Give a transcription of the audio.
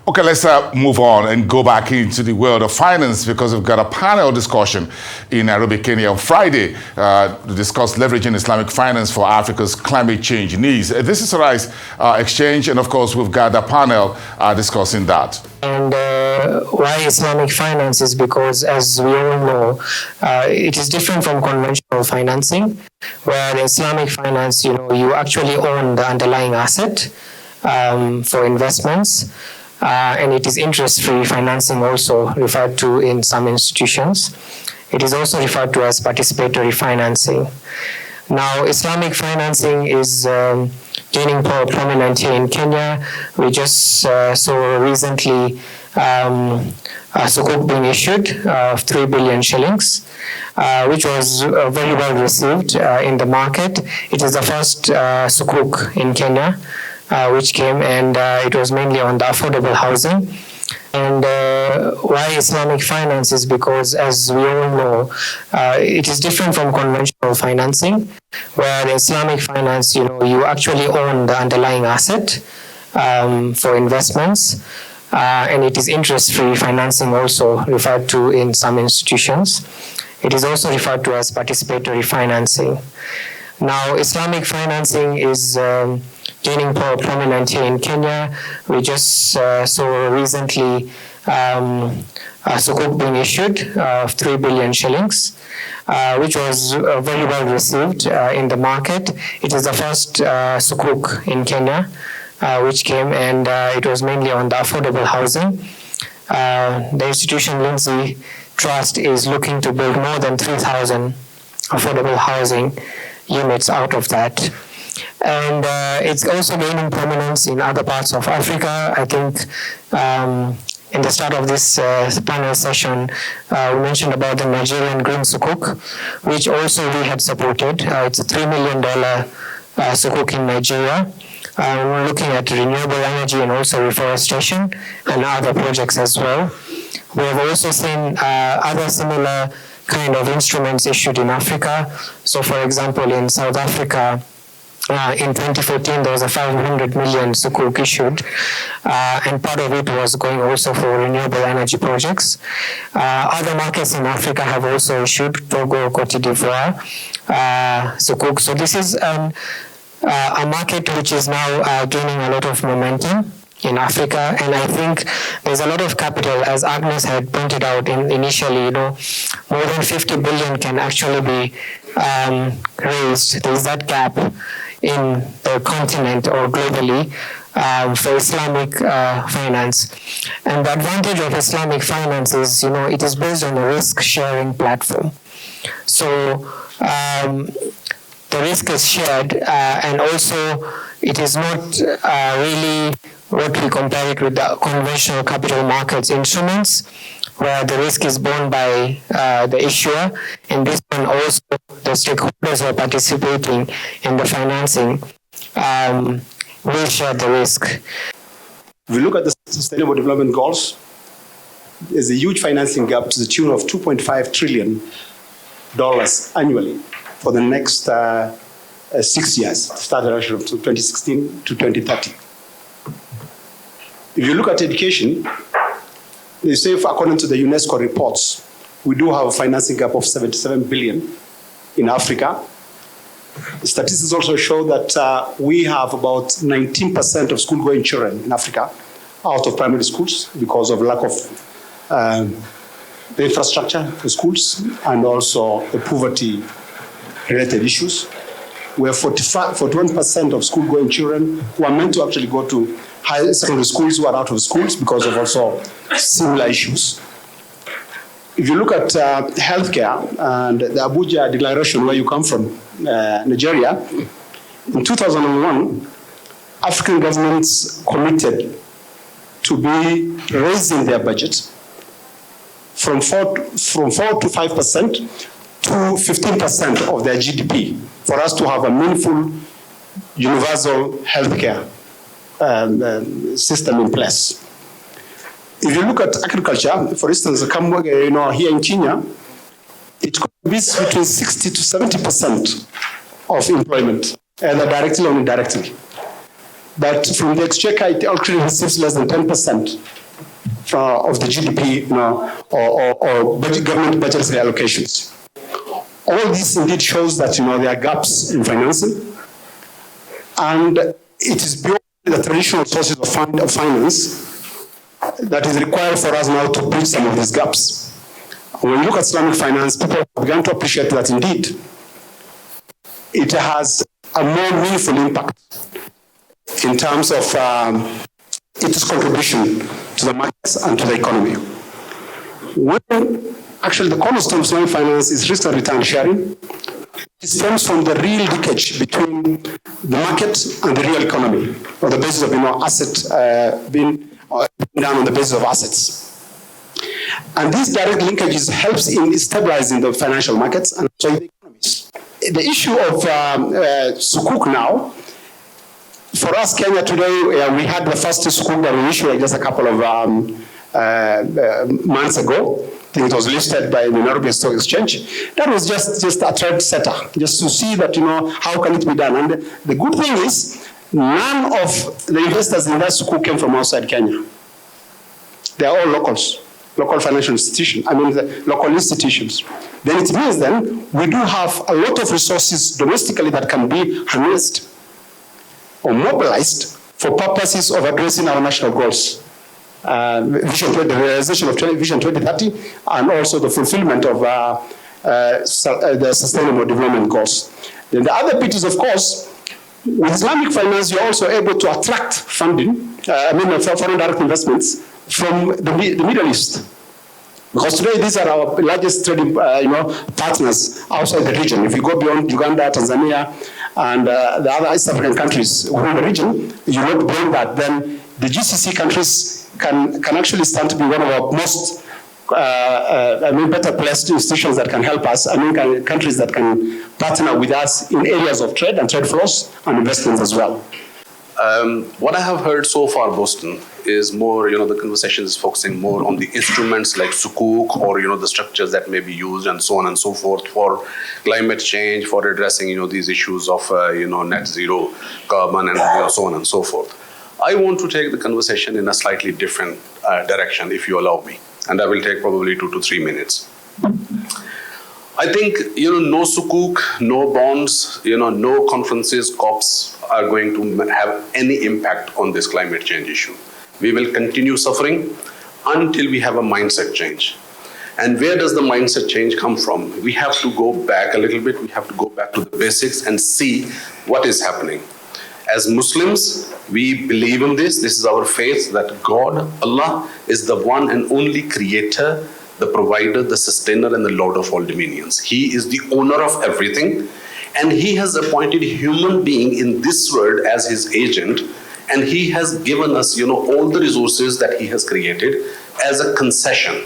Okay, let's move on and go back into the world of finance because we've got a panel discussion in Nairobi, Kenya on Friday to discuss leveraging Islamic finance for Africa's climate change needs. This is a RISE exchange, and of course, we've got a panel discussing that. And why Islamic finance is because, as we all know, it is different from conventional financing, where in Islamic finance, you actually own the underlying asset for investments. And it is interest-free financing, also referred to in some institutions. It is also referred to as participatory financing. Now, Islamic financing is gaining prominence here in Kenya. We just saw recently Sukuk being issued of 3 billion shillings, which was very well received in the market. It is the first Sukuk in Kenya. Which came, and it was mainly on the affordable housing. And why Islamic finance is because, as we all know, it is different from conventional financing, where in Islamic finance, you actually own the underlying asset for investments, and it is interest-free financing, also referred to in some institutions. It is also referred to as participatory financing. Now, Islamic financing is gaining prominence here in Kenya. We just saw recently Sukuk being issued of 3 billion shillings, which was very well received in the market. It is the first Sukuk in Kenya, which came, and it was mainly on the affordable housing. The institution Lindsay Trust is looking to build more than 3,000 affordable housing units out of that. And it's also gaining prominence in other parts of Africa. I think in the start of this panel session, we mentioned about the Nigerian Green Sukuk, which also we had supported. It's a $3 million Sukuk in Nigeria. We're looking at renewable energy and also reforestation and other projects as well. We have also seen other similar kind of instruments issued in Africa. So, for example, in South Africa, in 2014, there was a 500 million Sukuk issued, and part of it was going also for renewable energy projects. Other markets in Africa have also issued, Togo, Cote d'Ivoire, Sukuk. So this is a market which is now gaining a lot of momentum in Africa, and I think there's a lot of capital, as Agnes had pointed out initially. More than 50 billion can actually be raised. There's that gap in the continent or globally for Islamic finance. And the advantage of Islamic finance is, it is based on a risk-sharing platform. So the risk is shared, and also it is not really what we compare it with the conventional capital markets instruments, where the risk is borne by the issuer, and this one also the stakeholders who are participating in the financing will share the risk. If we look at the Sustainable Development Goals, there's a huge financing gap to the tune of $2.5 trillion annually for the next 6 years, starting from 2016 to 2030. If you look at education, they say, according to the UNESCO reports, we do have a financing gap of 77 billion in Africa. The statistics also show that we have about 19% of school-going children in Africa out of primary schools because of lack of the infrastructure for schools and also the poverty-related issues. We have 41% of school-going children who are meant to actually go to high secondary schools who are out of schools because of also similar issues. If you look at healthcare and the Abuja Declaration, where you come from, Nigeria, in 2001, African governments committed to be raising their budget from 4 to 5% to 15% of their GDP for us to have a meaningful universal healthcare system in place. If you look at agriculture, for instance, here in Kenya, it contributes between 60 to 70% of employment, either directly or indirectly. but from the exchequer, it actually receives less than 10% of the GDP, or government budgetary allocations. All this indeed shows that there are gaps in financing, and it is beyond the traditional sources of finance that is required for us now to bridge some of these gaps. When you look at Islamic finance, people have begun to appreciate that indeed it has a more meaningful impact in terms of its contribution to the markets and to the economy. When actually the cornerstone of Islamic finance is risk and return sharing, it stems from the real linkage between the market and the real economy, on the basis of asset being done on the basis of assets. And this direct linkages helps in stabilizing the financial markets and so the economies. The issue of sukuk now, for us, Kenya today, we had the first sukuk that we issued just a couple of months ago. I think it was listed by the Nairobi Stock Exchange. That was just a trend setter, just to see that, how can it be done. And the good thing is, none of the investors in that sukuk came from outside Kenya. They are all locals, local financial institutions, the local institutions. Then it means we do have a lot of resources domestically that can be harnessed or mobilized for purposes of addressing our national goals. The realization of Vision 2030 and also the fulfillment of the Sustainable Development Goals. Then the other bit is, of course, with Islamic finance, you're also able to attract funding, foreign direct investments from the Middle East. Because today these are our largest trading partners outside the region. If you go beyond Uganda, Tanzania, and the other East African countries within the region, you look beyond that, then the GCC countries can actually stand to be one of our most better placed institutions that can help us, countries that can partner with us in areas of trade and trade flows and investments as well. What I have heard so far, Boston, is more, the conversation is focusing more on the instruments like sukuk or, the structures that may be used and so on and so forth for climate change, for addressing, these issues of, net zero carbon and so on and so forth. I want to take the conversation in a slightly different direction, if you allow me. And I will take probably 2 to 3 minutes. I think, no sukuk, no bonds, no conferences, COPs are going to have any impact on this climate change issue. We will continue suffering until we have a mindset change. And where does the mindset change come from? We have to go back a little bit. We have to go back to the basics and see what is happening. As Muslims, we believe in this. This is our faith that God, Allah, is the one and only creator, the provider, the sustainer, and the Lord of all dominions. He is the owner of everything, and He has appointed a human being in this world as His agent, and He has given us, all the resources that He has created as a concession.